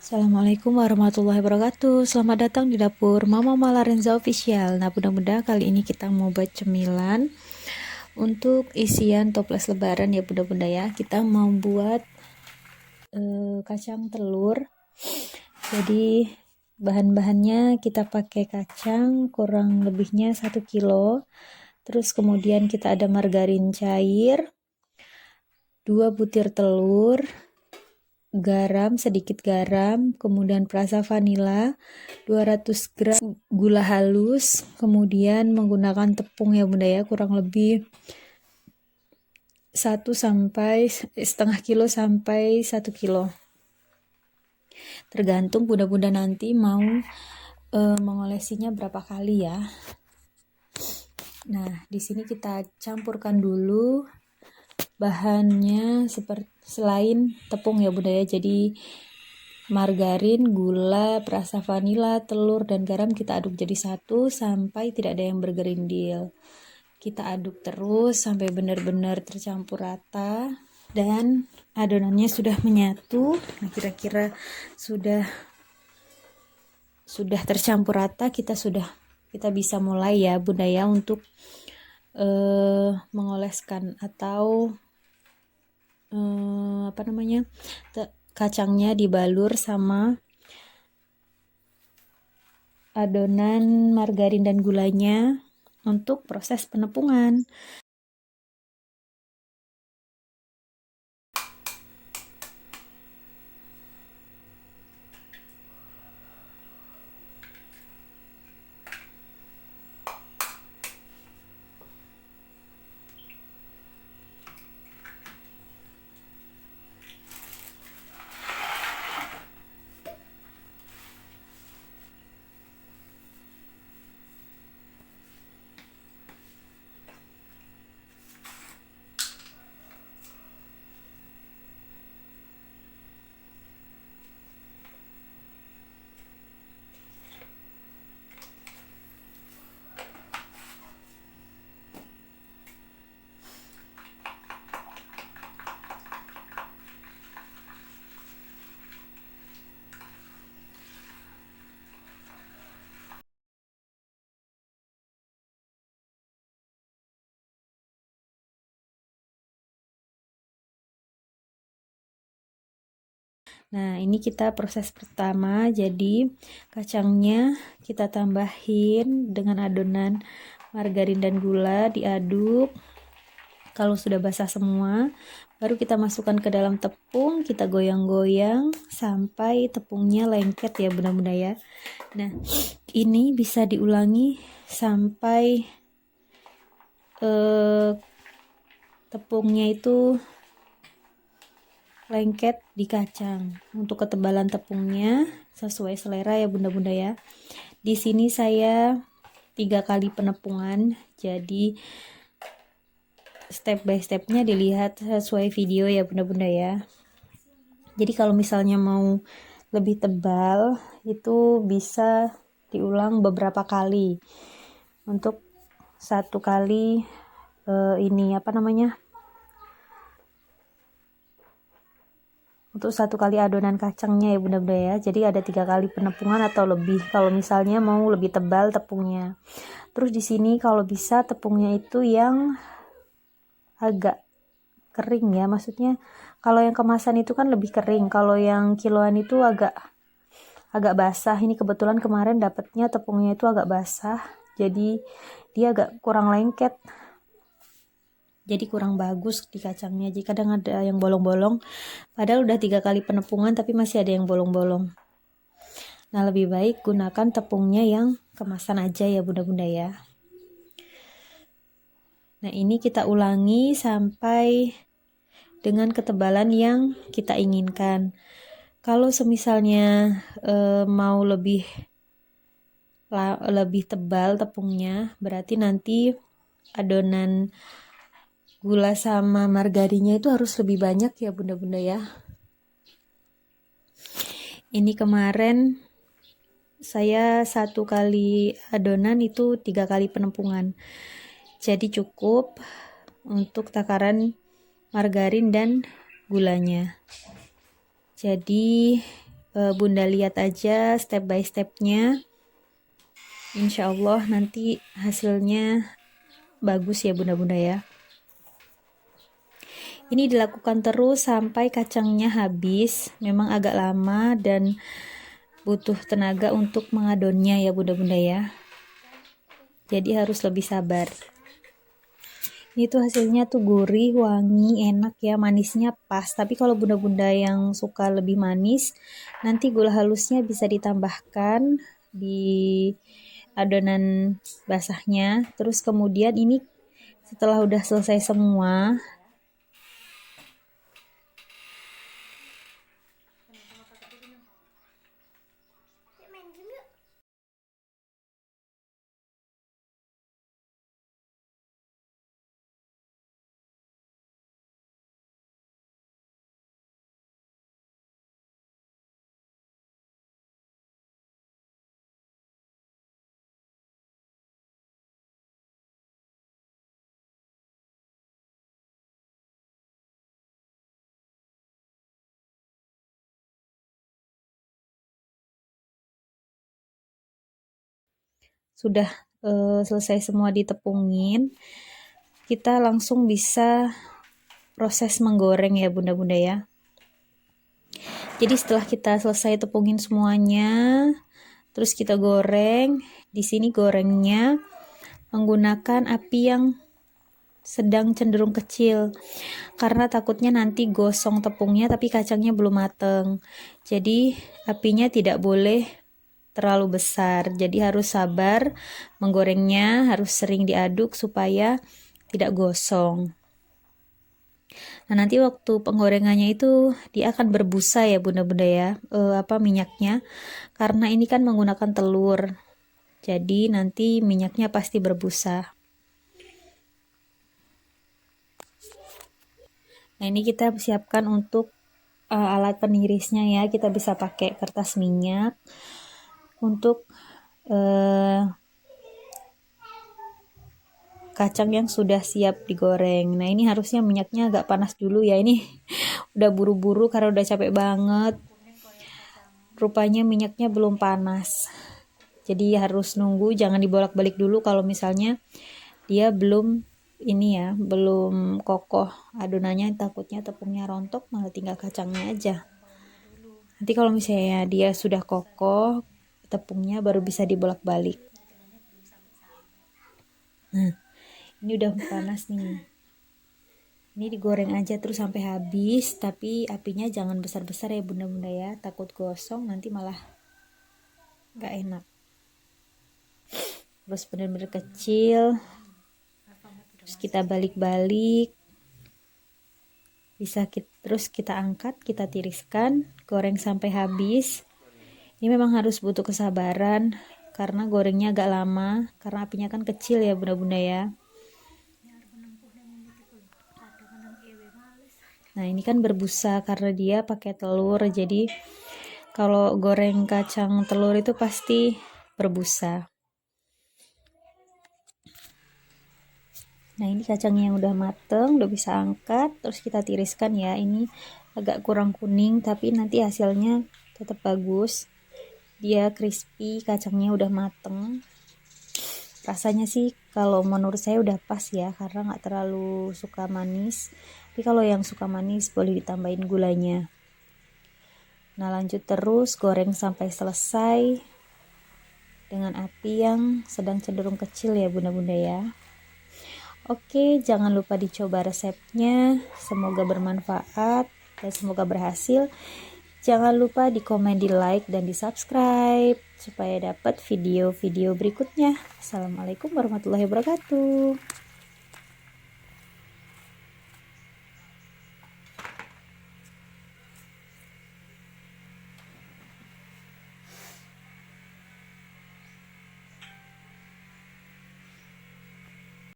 Assalamualaikum warahmatullahi wabarakatuh. Selamat datang di dapur Mama Malarenza Official. Nah, mudah-mudahan kali ini kita mau buat cemilan untuk isian toples lebaran ya bunda-bunda ya. Kita mau buat kacang telur. Jadi bahan-bahannya kita pakai kacang kurang lebihnya 1 kilo. Terus kemudian kita ada margarin cair, 2 butir telur, garam, sedikit garam, kemudian perasa vanila, 200 gram gula halus, kemudian menggunakan tepung ya bunda ya, kurang lebih 1,5 kilo sampai 1 kilo. Tergantung bunda-bunda nanti mau mengolesinya berapa kali ya. Nah, di sini kita campurkan dulu bahannya seperti selain tepung ya bunda ya. Jadi margarin, gula, perasa vanila, telur, dan garam kita aduk jadi satu sampai tidak ada yang bergerindil. Kita aduk terus sampai benar-benar tercampur rata dan adonannya sudah menyatu. Nah, kira-kira sudah tercampur rata, kita bisa mulai ya bunda ya untuk mengoleskan atau kacangnya dibalur sama adonan margarin dan gulanya untuk proses penepungan. Nah, ini kita proses pertama. Jadi, kacangnya kita tambahin dengan adonan margarin dan gula, diaduk. Kalau sudah basah semua, baru kita masukkan ke dalam tepung, kita goyang-goyang sampai tepungnya lengket ya bunda-bunda ya. Nah, ini bisa diulangi sampai tepungnya itu lengket di kacang. Untuk ketebalan tepungnya sesuai selera ya bunda-bunda ya. Di sini saya 3 kali penepungan, jadi step by stepnya dilihat sesuai video ya bunda-bunda ya. Jadi kalau misalnya mau lebih tebal itu bisa diulang beberapa kali. Untuk satu kali untuk satu kali adonan kacangnya ya bunda-bunda ya. Jadi ada 3 kali penepungan atau lebih kalau misalnya mau lebih tebal tepungnya. Terus di sini kalau bisa tepungnya itu yang agak kering ya, maksudnya kalau yang kemasan itu kan lebih kering, kalau yang kiloan itu agak basah. Ini kebetulan kemarin dapatnya tepungnya itu agak basah, jadi dia agak kurang lengket, jadi kurang bagus di kacangnya. Jadi kadang ada yang bolong-bolong, padahal udah 3 kali penepungan tapi masih ada yang bolong-bolong. Nah, lebih baik gunakan tepungnya yang kemasan aja ya bunda-bunda ya. Nah, ini kita ulangi sampai dengan ketebalan yang kita inginkan. Kalau semisalnya mau lebih tebal tepungnya, berarti nanti adonan gula sama margarinnya itu harus lebih banyak ya bunda-bunda ya. Ini kemarin saya 1 kali adonan itu 3 kali penepungan, jadi cukup untuk takaran margarin dan gulanya. Jadi Bunda lihat aja step by stepnya. Insya Allah nanti hasilnya bagus ya bunda-bunda ya. Ini dilakukan terus sampai kacangnya habis. Memang agak lama dan butuh tenaga untuk mengadonnya ya bunda-bunda ya. Jadi harus lebih sabar. Ini tuh hasilnya tuh gurih, wangi, enak ya, manisnya pas. Tapi kalau bunda-bunda yang suka lebih manis, nanti gula halusnya bisa ditambahkan di adonan basahnya. Terus kemudian ini setelah udah selesai semua, sudah selesai semua ditepungin, kita langsung bisa proses menggoreng ya bunda-bunda ya. Jadi setelah kita selesai tepungin semuanya, terus kita goreng. Di sini gorengnya menggunakan api yang sedang cenderung kecil karena takutnya nanti gosong tepungnya tapi kacangnya belum mateng. Jadi apinya tidak boleh terlalu besar, jadi harus sabar menggorengnya, harus sering diaduk supaya tidak gosong. Nah nanti waktu penggorengannya itu dia akan berbusa ya bunda-bunda ya, minyaknya, karena ini kan menggunakan telur, jadi nanti minyaknya pasti berbusa. Nah ini kita siapkan untuk alat penirisnya ya, kita bisa pakai kertas minyak untuk kacang yang sudah siap digoreng. Nah ini harusnya minyaknya agak panas dulu ya, ini udah buru-buru karena udah capek banget. Rupanya minyaknya belum panas, jadi harus nunggu, jangan dibolak-balik dulu kalau misalnya dia belum belum kokoh adonannya, takutnya tepungnya rontok malah tinggal kacangnya aja. Nanti kalau misalnya dia sudah kokoh tepungnya baru bisa dibolak-balik. Nah ini udah panas nih, ini digoreng aja terus sampai habis, tapi apinya jangan besar-besar ya bunda-bunda ya, takut gosong nanti malah gak enak. Terus bener-bener kecil, terus kita balik-balik, terus kita angkat, kita tiriskan, goreng sampai habis. Ini memang harus butuh kesabaran karena gorengnya agak lama karena apinya kan kecil ya bunda-bunda ya. Nah ini kan berbusa karena dia pakai telur, jadi kalau goreng kacang telur itu pasti berbusa. Nah ini kacangnya yang udah mateng, udah bisa angkat, terus kita tiriskan ya. Ini agak kurang kuning tapi nanti hasilnya tetap bagus, dia crispy, kacangnya udah mateng. Rasanya sih kalau menurut saya udah pas ya, karena nggak terlalu suka manis, tapi kalau yang suka manis boleh ditambahin gulanya. Nah lanjut terus goreng sampai selesai dengan api yang sedang cenderung kecil ya bunda-bunda ya. Oke, jangan lupa dicoba resepnya, semoga bermanfaat dan semoga berhasil. Jangan lupa di komen, di like, dan di subscribe supaya dapat video-video berikutnya. Assalamualaikum warahmatullahi wabarakatuh.